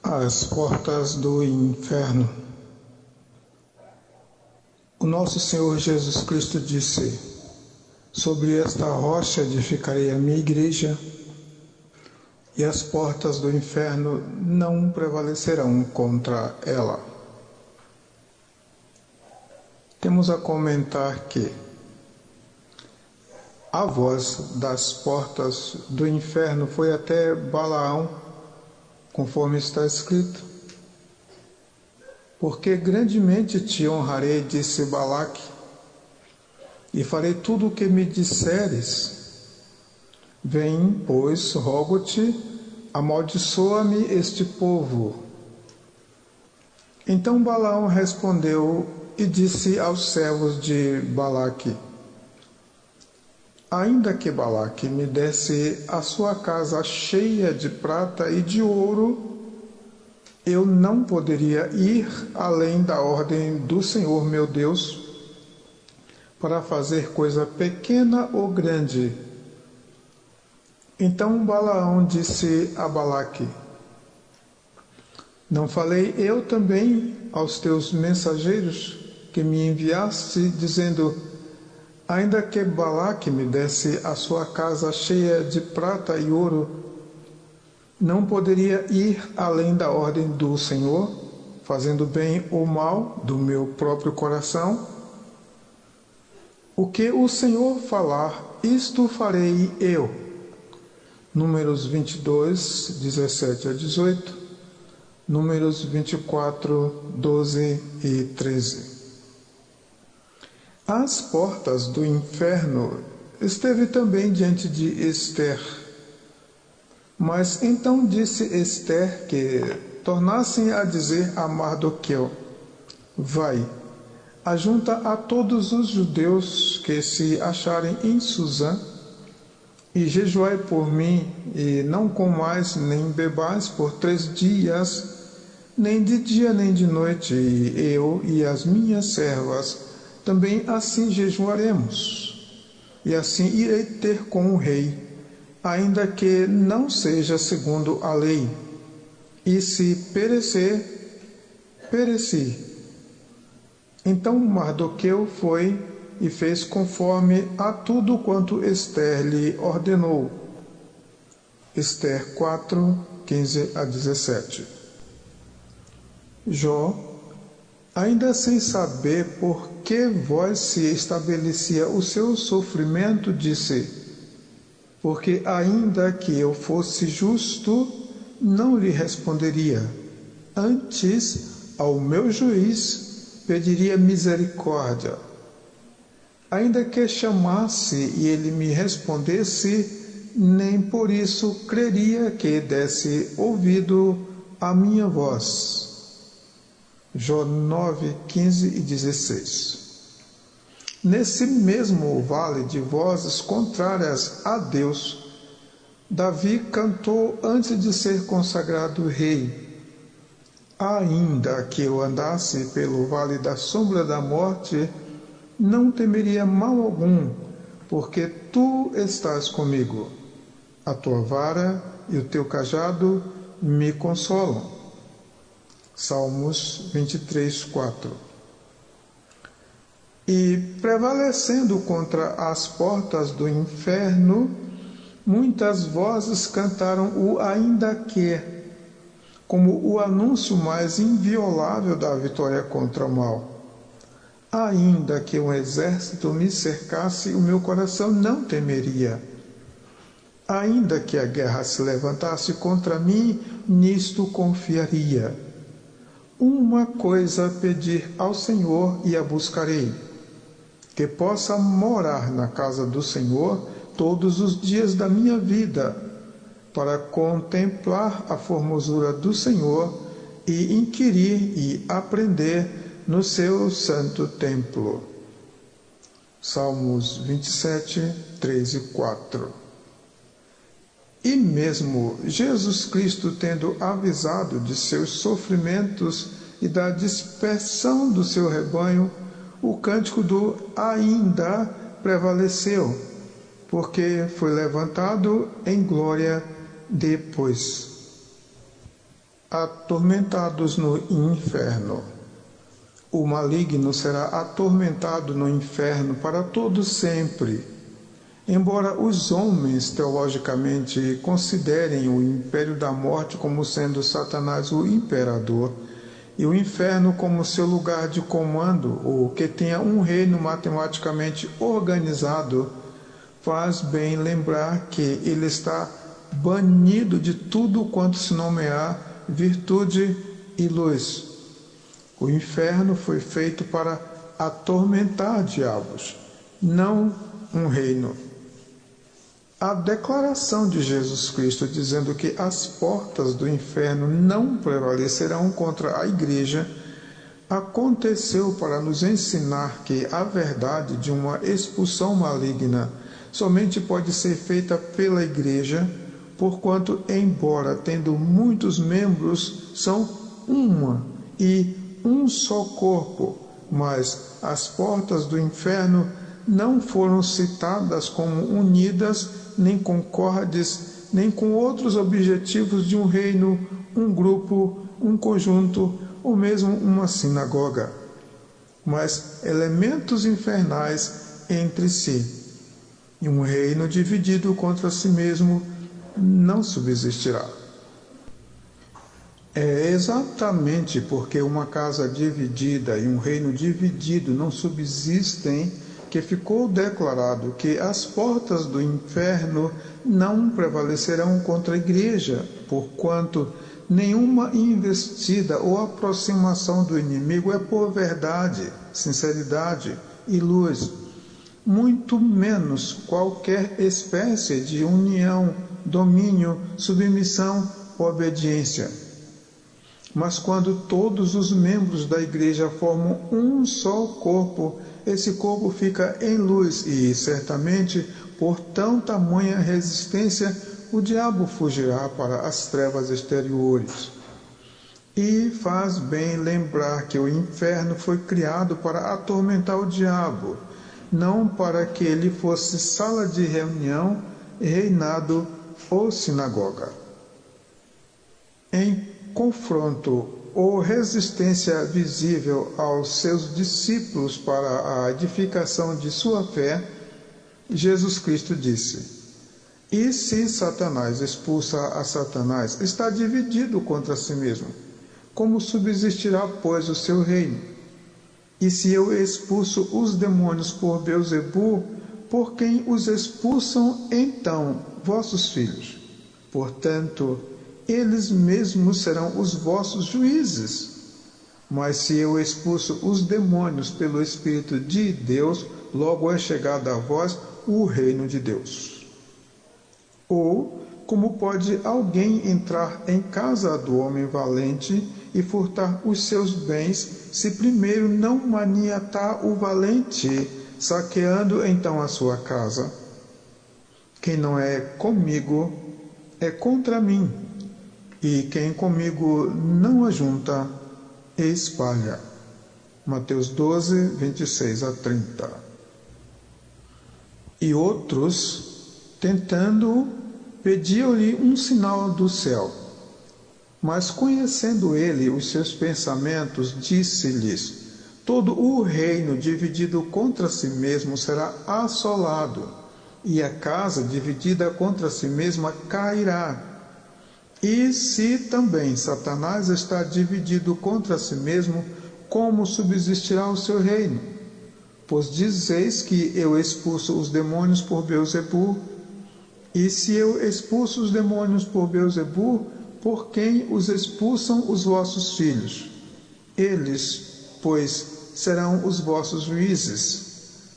As portas do inferno. O nosso Senhor Jesus Cristo disse: sobre esta rocha edificarei a minha igreja, e as portas do inferno não prevalecerão contra ela. Temos a comentar que a voz das portas do inferno foi até Balaão, conforme está escrito: porque grandemente te honrarei, disse Balaque, e farei tudo o que me disseres. Vem, pois, rogo-te, amaldiçoa-me este povo. Então Balaão respondeu e disse aos servos de Balaque: ainda que Balaque me desse a sua casa cheia de prata e de ouro, eu não poderia ir além da ordem do Senhor meu Deus para fazer coisa pequena ou grande. Então Balaão disse a Balaque: não falei eu também aos teus mensageiros que me enviaste, dizendo: ainda que Balaque me desse a sua casa cheia de prata e ouro, não poderia ir além da ordem do Senhor, fazendo bem ou mal do meu próprio coração? O que o Senhor falar, isto farei eu. Números 22, 17 a 18, Números 24, 12 e 13. As portas do inferno esteve também diante de Ester. Mas então disse Ester que tornassem a dizer a Mardoqueu: vai, ajunta a todos os judeus que se acharem em Susã, e jejuai por mim, e não comais nem bebais por 3 dias, nem de dia nem de noite, e eu e as minhas servas também assim jejuaremos, e assim irei ter com o rei, ainda que não seja segundo a lei, e se perecer, pereci. Então Mardoqueu foi e fez conforme a tudo quanto Ester lhe ordenou. Ester 4, 15 a 17. Jó, ainda sem saber por que voz se estabelecia o seu sofrimento, disse: porque ainda que eu fosse justo, não lhe responderia. Antes, ao meu juiz, pediria misericórdia. Ainda que chamasse e ele me respondesse, nem por isso creria que desse ouvido à minha voz. Jó 9, 15 e 16. Nesse mesmo vale de vozes contrárias a Deus, Davi cantou antes de ser consagrado rei: ainda que eu andasse pelo vale da sombra da morte, não temeria mal algum, porque tu estás comigo. A tua vara e o teu cajado me consolam. Salmos 23, 4. E prevalecendo contra as portas do inferno, muitas vozes cantaram o ainda que, como o anúncio mais inviolável da vitória contra o mal. Ainda que um exército me cercasse, o meu coração não temeria. Ainda que a guerra se levantasse contra mim, nisto confiaria. Uma coisa pedir ao Senhor e a buscarei: que possa morar na casa do Senhor todos os dias da minha vida, para contemplar a formosura do Senhor e inquirir e aprender no seu santo templo. Salmos 27, 3 e 4. E mesmo Jesus Cristo, tendo avisado de seus sofrimentos e da dispersão do seu rebanho, o cântico do ainda prevaleceu, porque foi levantado em glória depois. atormentados no inferno. O maligno será atormentado no inferno para todo sempre. Embora os homens, teologicamente, considerem o império da morte como sendo Satanás o imperador, e o inferno como seu lugar de comando, ou que tenha um reino matematicamente organizado, faz bem lembrar que ele está banido de tudo quanto se nomear virtude e luz. O inferno foi feito para atormentar diabos, não um reino. A declaração de Jesus Cristo dizendo que as portas do inferno não prevalecerão contra a igreja aconteceu para nos ensinar que a verdade de uma expulsão maligna somente pode ser feita pela igreja, porquanto, embora tendo muitos membros, são uma e um só corpo, mas as portas do inferno não foram citadas como unidas, nem concordes, nem com outros objetivos de um reino, um grupo, um conjunto, ou mesmo uma sinagoga, mas elementos infernais entre si. E um reino dividido contra si mesmo não subsistirá. É exatamente porque uma casa dividida e um reino dividido não subsistem que ficou declarado que as portas do inferno não prevalecerão contra a igreja, porquanto nenhuma investida ou aproximação do inimigo é por verdade, sinceridade e luz, muito menos qualquer espécie de união, domínio, submissão ou obediência. Mas quando todos os membros da igreja formam um só corpo, esse corpo fica em luz e, certamente, por tão tamanha resistência, o diabo fugirá para as trevas exteriores. E faz bem lembrar que o inferno foi criado para atormentar o diabo, não para que ele fosse sala de reunião, reinado ou sinagoga. Em confronto ou resistência visível aos seus discípulos para a edificação de sua fé, Jesus Cristo disse: e se Satanás expulsa a Satanás, está dividido contra si mesmo. Como subsistirá, pois, o seu reino? E se eu expulso os demônios por Beelzebu, por quem os expulsam então vossos filhos? Portanto, eles mesmos serão os vossos juízes. Mas se eu expulso os demônios pelo Espírito de Deus, logo é chegado a vós o reino de Deus. Ou, como pode alguém entrar em casa do homem valente e furtar os seus bens, se primeiro não maniatar o valente, saqueando então a sua casa? Quem não é comigo é contra mim, e quem comigo não ajunta, espalha. Mateus 12, 26 a 30. E outros, tentando, pediam-lhe um sinal do céu. Mas conhecendo ele os seus pensamentos, disse-lhes: todo o reino dividido contra si mesmo será assolado, e a casa dividida contra si mesma cairá. E se também Satanás está dividido contra si mesmo, como subsistirá o seu reino? Pois dizeis que eu expulso os demônios por Beelzebu. E se eu expulso os demônios por Beelzebu, por quem os expulsam os vossos filhos? Eles, pois, serão os vossos juízes.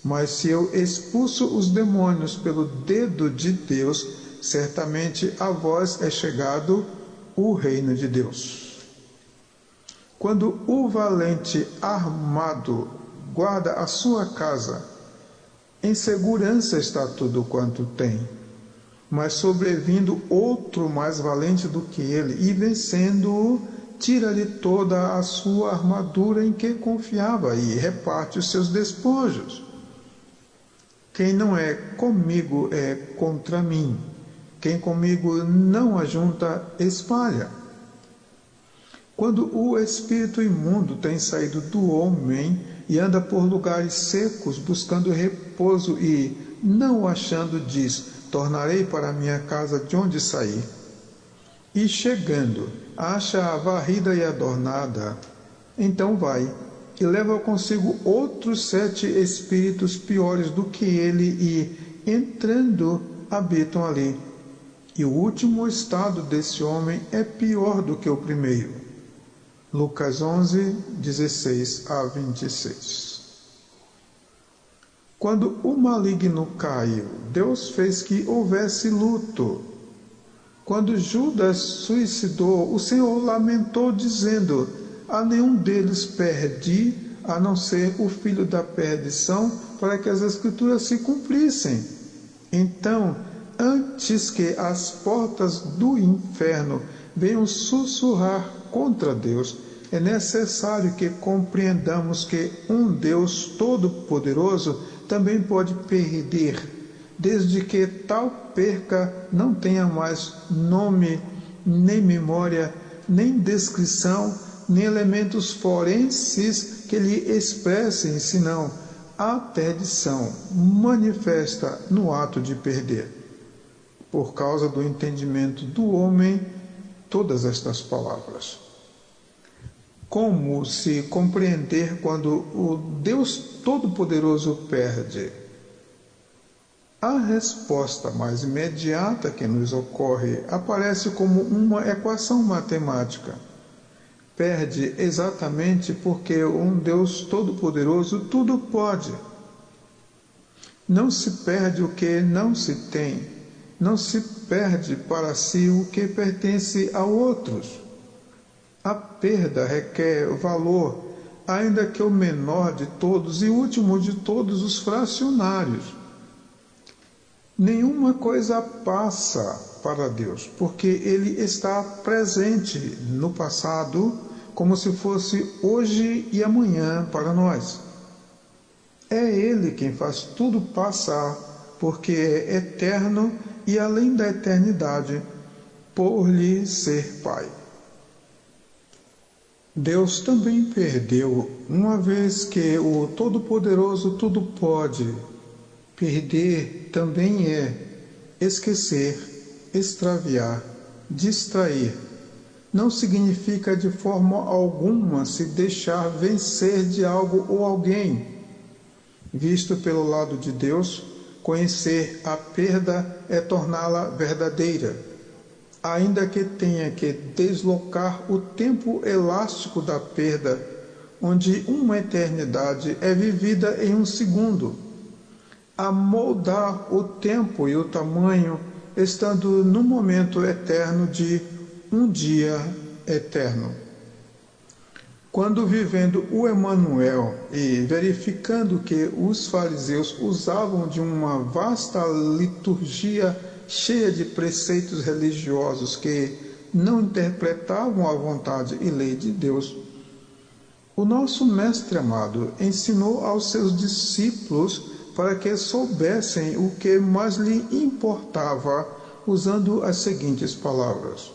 Mas se eu expulso os demônios pelo dedo de Deus, certamente a vós é chegado o reino de Deus. Quando o valente armado guarda a sua casa, em segurança está tudo quanto tem. Mas sobrevindo outro mais valente do que ele, e vencendo-o, tira-lhe toda a sua armadura em que confiava e reparte os seus despojos. Quem não é comigo é contra mim. Quem comigo não ajunta, espalha. Quando o espírito imundo tem saído do homem e anda por lugares secos buscando repouso e, não o achando, diz: tornarei para a minha casa de onde saí. E chegando, acha-a varrida e adornada. Então vai e leva consigo outros 7 espíritos piores do que ele e, entrando, habitam ali. E o último estado desse homem é pior do que o primeiro. Lucas 11, 16 a 26. Quando o maligno caiu, Deus fez que houvesse luto. Quando Judas suicidou, o Senhor lamentou, dizendo: a nenhum deles perdi, a não ser o filho da perdição, para que as Escrituras se cumprissem. Então, antes que as portas do inferno venham sussurrar contra Deus, é necessário que compreendamos que um Deus todo-poderoso também pode perder, desde que tal perca não tenha mais nome, nem memória, nem descrição, nem elementos forenses que lhe expressem, senão a perdição manifesta no ato de perder. Por causa do entendimento do homem, todas estas palavras. Como se compreender quando o Deus Todo-Poderoso perde? A resposta mais imediata que nos ocorre aparece como uma equação matemática. Perde exatamente porque um Deus Todo-Poderoso tudo pode. Não se perde o que não se tem. Não se perde para si o que pertence a outros. A perda requer valor, ainda que o menor de todos e último de todos os fracionários. Nenhuma coisa passa para Deus, porque Ele está presente no passado, como se fosse hoje e amanhã para nós. É Ele quem faz tudo passar, porque é eterno e além da eternidade, por lhe ser Pai. Deus também perdeu, uma vez que o Todo-Poderoso tudo pode. Perder também é esquecer, extraviar, distrair. Não significa de forma alguma se deixar vencer de algo ou alguém. Visto pelo lado de Deus, conhecer a perda é torná-la verdadeira, ainda que tenha que deslocar o tempo elástico da perda, onde uma eternidade é vivida em um segundo, a moldar o tempo e o tamanho, estando no momento eterno de um dia eterno. Quando vivendo o Emanuel e verificando que os fariseus usavam de uma vasta liturgia cheia de preceitos religiosos que não interpretavam a vontade e lei de Deus, o nosso Mestre amado ensinou aos seus discípulos para que soubessem o que mais lhe importava, usando as seguintes palavras: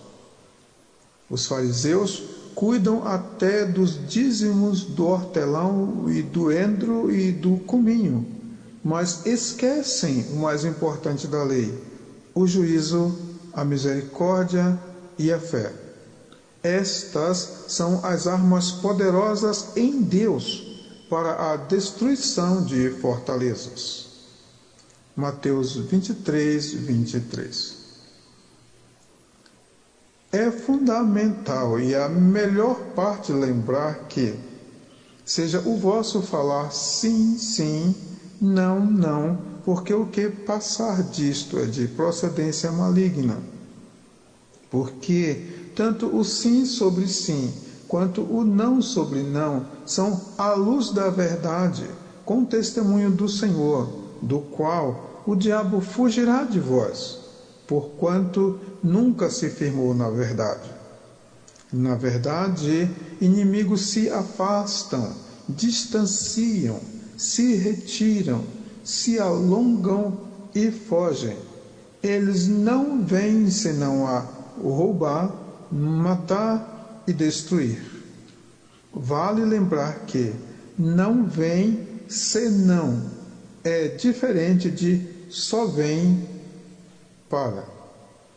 os fariseus cuidam até dos dízimos do hortelão e do endro e do cominho, mas esquecem o mais importante da lei: o juízo, a misericórdia e a fé. Estas são as armas poderosas em Deus para a destruição de fortalezas. Mateus 23, 23. É fundamental e a melhor parte lembrar que, seja o vosso falar sim, sim, não, não, porque o que passar disto é de procedência maligna. Porque tanto o sim sobre sim, quanto o não sobre não, são a luz da verdade, com testemunho do Senhor, do qual o diabo fugirá de vós, porquanto nunca se firmou na verdade. Na verdade, inimigos se afastam, distanciam, se retiram, se alongam e fogem. Eles não vêm senão a roubar, matar e destruir. Vale lembrar que não vem senão é diferente de só vem para.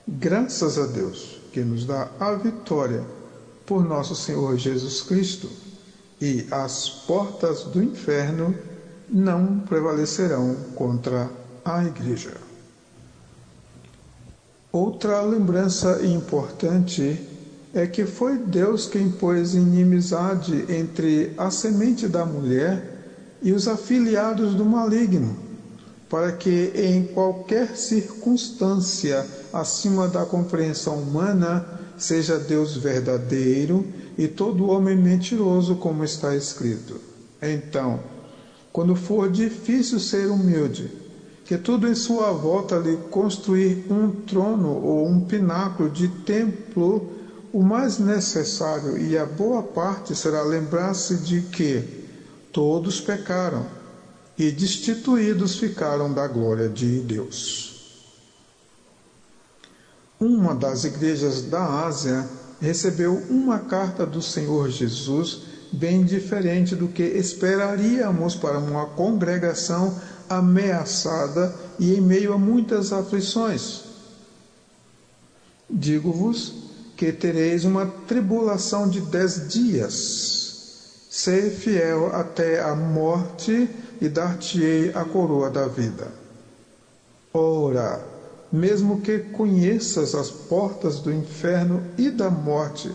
Graças a Deus que nos dá a vitória por nosso Senhor Jesus Cristo, e as portas do inferno não prevalecerão contra a Igreja. Outra lembrança importante é que foi Deus quem pôs inimizade entre a semente da mulher e os afiliados do maligno, para que em qualquer circunstância acima da compreensão humana seja Deus verdadeiro e todo homem mentiroso, como está escrito. Então, quando for difícil ser humilde, que tudo em sua volta lhe construir um trono ou um pináculo de templo, o mais necessário e a boa parte será lembrar-se de que todos pecaram e destituídos ficaram da glória de Deus. Uma das igrejas da Ásia recebeu uma carta do Senhor Jesus bem diferente do que esperaríamos para uma congregação ameaçada e em meio a muitas aflições. Digo-vos que tereis uma tribulação de 10 dias. Sê fiel até a morte e dar-te-ei a coroa da vida. Ora, mesmo que conheças as portas do inferno e da morte,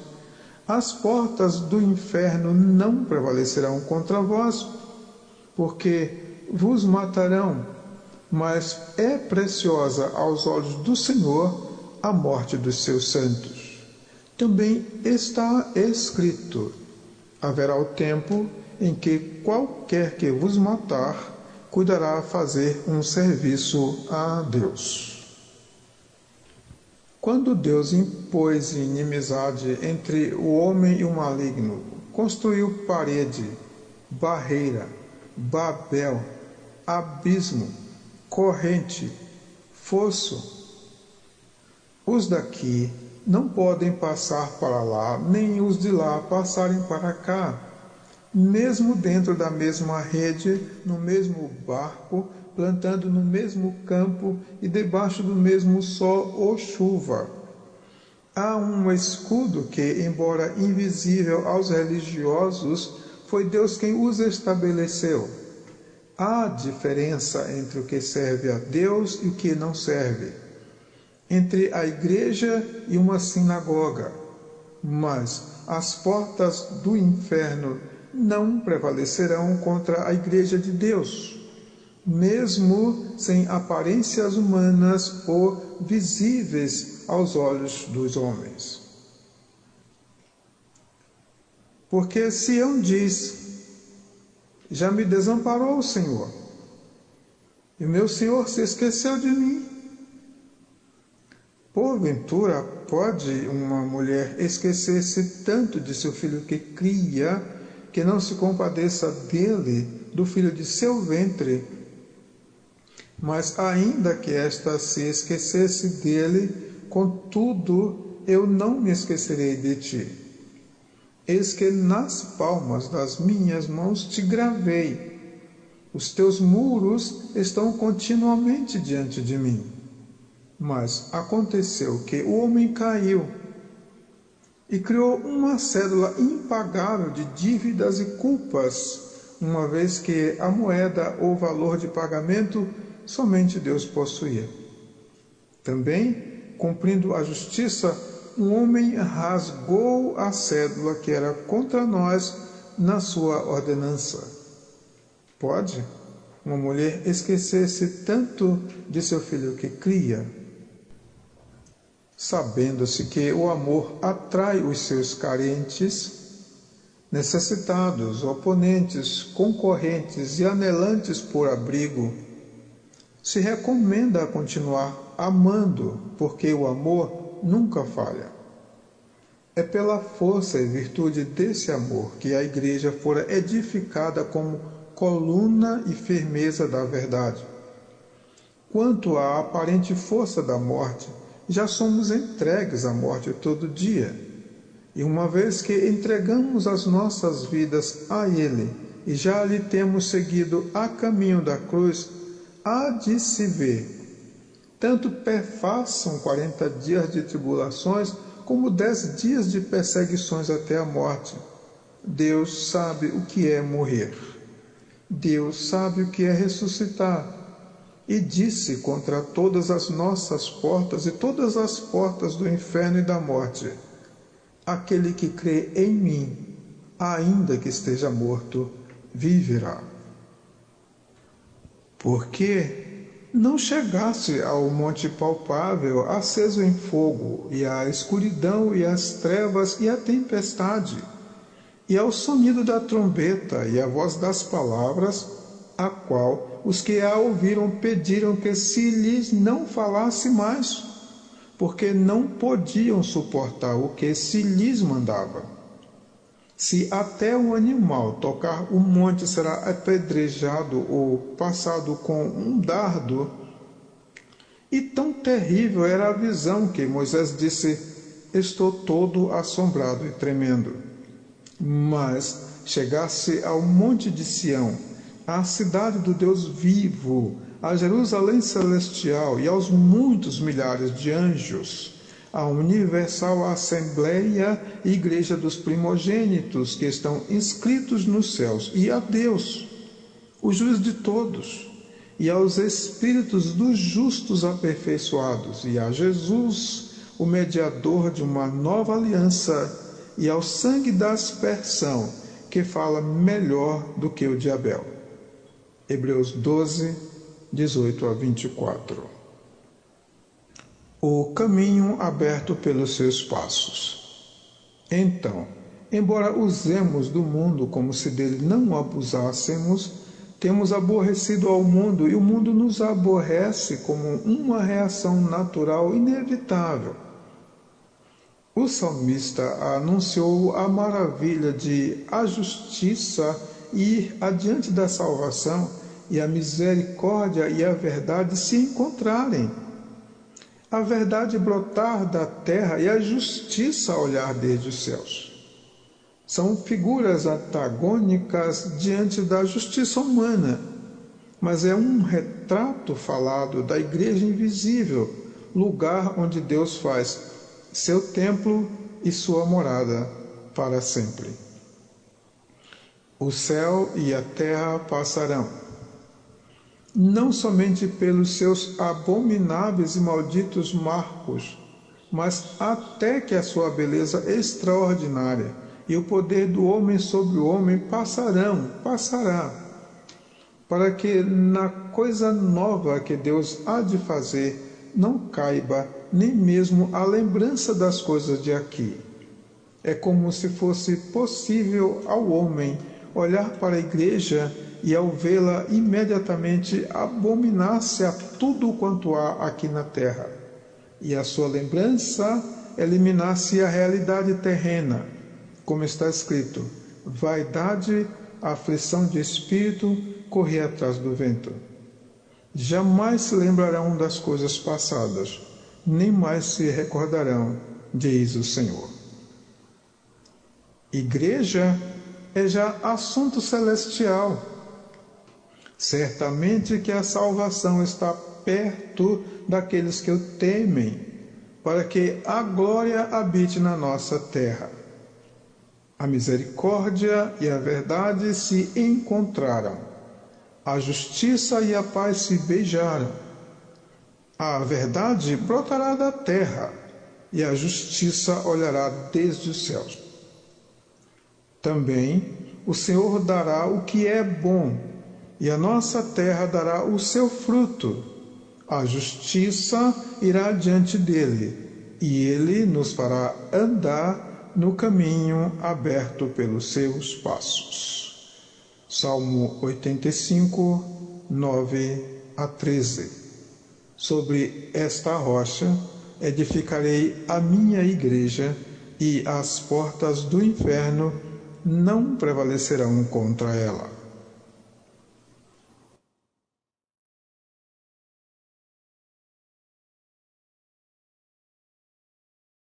as portas do inferno não prevalecerão contra vós, porque vos matarão, mas é preciosa aos olhos do Senhor a morte dos seus santos. Também está escrito: haverá o tempo em que qualquer que vos matar cuidará a fazer um serviço a Deus. Quando Deus impôs inimizade entre o homem e o maligno, construiu parede, barreira, Babel, abismo, corrente, fosso. Os daqui não podem passar para lá, nem os de lá passarem para cá. Mesmo dentro da mesma rede, no mesmo barco, plantando no mesmo campo e debaixo do mesmo sol ou chuva. Há um escudo que, embora invisível aos religiosos, foi Deus quem os estabeleceu. Há diferença entre o que serve a Deus e o que não serve, entre a igreja e uma sinagoga, mas as portas do inferno não prevalecerão contra a igreja de Deus, mesmo sem aparências humanas ou visíveis aos olhos dos homens. Porque Sião diz: já me desamparou o Senhor, e meu Senhor se esqueceu de mim. Porventura, pode uma mulher esquecer-se tanto de seu filho que cria, que não se compadeça dele, do filho de seu ventre? Mas ainda que esta se esquecesse dele, contudo, eu não me esquecerei de ti. Eis que nas palmas das minhas mãos te gravei. Os teus muros estão continuamente diante de mim. Mas aconteceu que o homem caiu e criou uma cédula impagável de dívidas e culpas, uma vez que a moeda ou valor de pagamento somente Deus possuía. Também, cumprindo a justiça, um homem rasgou a cédula que era contra nós na sua ordenança. Pode uma mulher esquecer-se tanto de seu filho que cria? Sabendo-se que o amor atrai os seus carentes, necessitados, oponentes, concorrentes e anelantes por abrigo, se recomenda a continuar amando, porque o amor nunca falha. É pela força e virtude desse amor que a Igreja fora edificada como coluna e firmeza da verdade. Quanto à aparente força da morte, já somos entregues à morte todo dia. E uma vez que entregamos as nossas vidas a Ele e já lhe temos seguido a caminho da cruz, há de se ver. Tanto perfaçam 40 dias de tribulações, como 10 dias de perseguições até a morte. Deus sabe o que é morrer. Deus sabe o que é ressuscitar. E disse contra todas as nossas portas e todas as portas do inferno e da morte: aquele que crê em mim, ainda que esteja morto, viverá. Porque não chegasse ao monte palpável, aceso em fogo, e à escuridão, e às trevas, e à tempestade, e ao sonido da trombeta, e à voz das palavras, a qual os que a ouviram pediram que se lhes não falasse mais, porque não podiam suportar o que se lhes mandava. Se até um animal tocar o monte será apedrejado ou passado com um dardo. E tão terrível era a visão que Moisés disse: estou todo assombrado e tremendo. Mas chegasse ao monte de Sião, à cidade do Deus vivo, a Jerusalém celestial e aos muitos milhares de anjos, a universal assembleia e igreja dos primogênitos que estão inscritos nos céus, e a Deus, o juiz de todos, e aos espíritos dos justos aperfeiçoados, e a Jesus, o mediador de uma nova aliança, e ao sangue da aspersão, que fala melhor do que o de Abel. Hebreus 12, 18 a 24. O caminho aberto pelos seus passos. Então, embora usemos do mundo como se dele não abusássemos, temos aborrecido ao mundo e o mundo nos aborrece como uma reação natural inevitável. O salmista anunciou a maravilha de a justiça ir adiante da salvação e a misericórdia e a verdade se encontrarem. A verdade brotar da terra e a justiça olhar desde os céus. São figuras antagônicas diante da justiça humana, mas é um retrato falado da igreja invisível, lugar onde Deus faz seu templo e sua morada para sempre. O céu e a terra passarão, não somente pelos seus abomináveis e malditos marcos, mas até que a sua beleza extraordinária e o poder do homem sobre o homem passará, para que na coisa nova que Deus há de fazer não caiba nem mesmo a lembrança das coisas de aqui. É como se fosse possível ao homem olhar para a igreja e, ao vê-la, imediatamente abominar-se a tudo quanto há aqui na terra, e a sua lembrança eliminar-se a realidade terrena, como está escrito: vaidade, aflição de espírito, correr atrás do vento. Jamais se lembrarão das coisas passadas, nem mais se recordarão, diz o Senhor. Igreja é já assunto celestial. Certamente que a salvação está perto daqueles que o temem, para que a glória habite na nossa terra. A misericórdia e a verdade se encontraram. A justiça e a paz se beijaram. A verdade brotará da terra, e a justiça olhará desde os céus. Também o Senhor dará o que é bom, e a nossa terra dará o seu fruto. A justiça irá diante dele, e ele nos fará andar no caminho aberto pelos seus passos. Salmo 85, 9 a 13. Sobre esta rocha edificarei a minha igreja, e as portas do inferno não prevalecerão contra ela.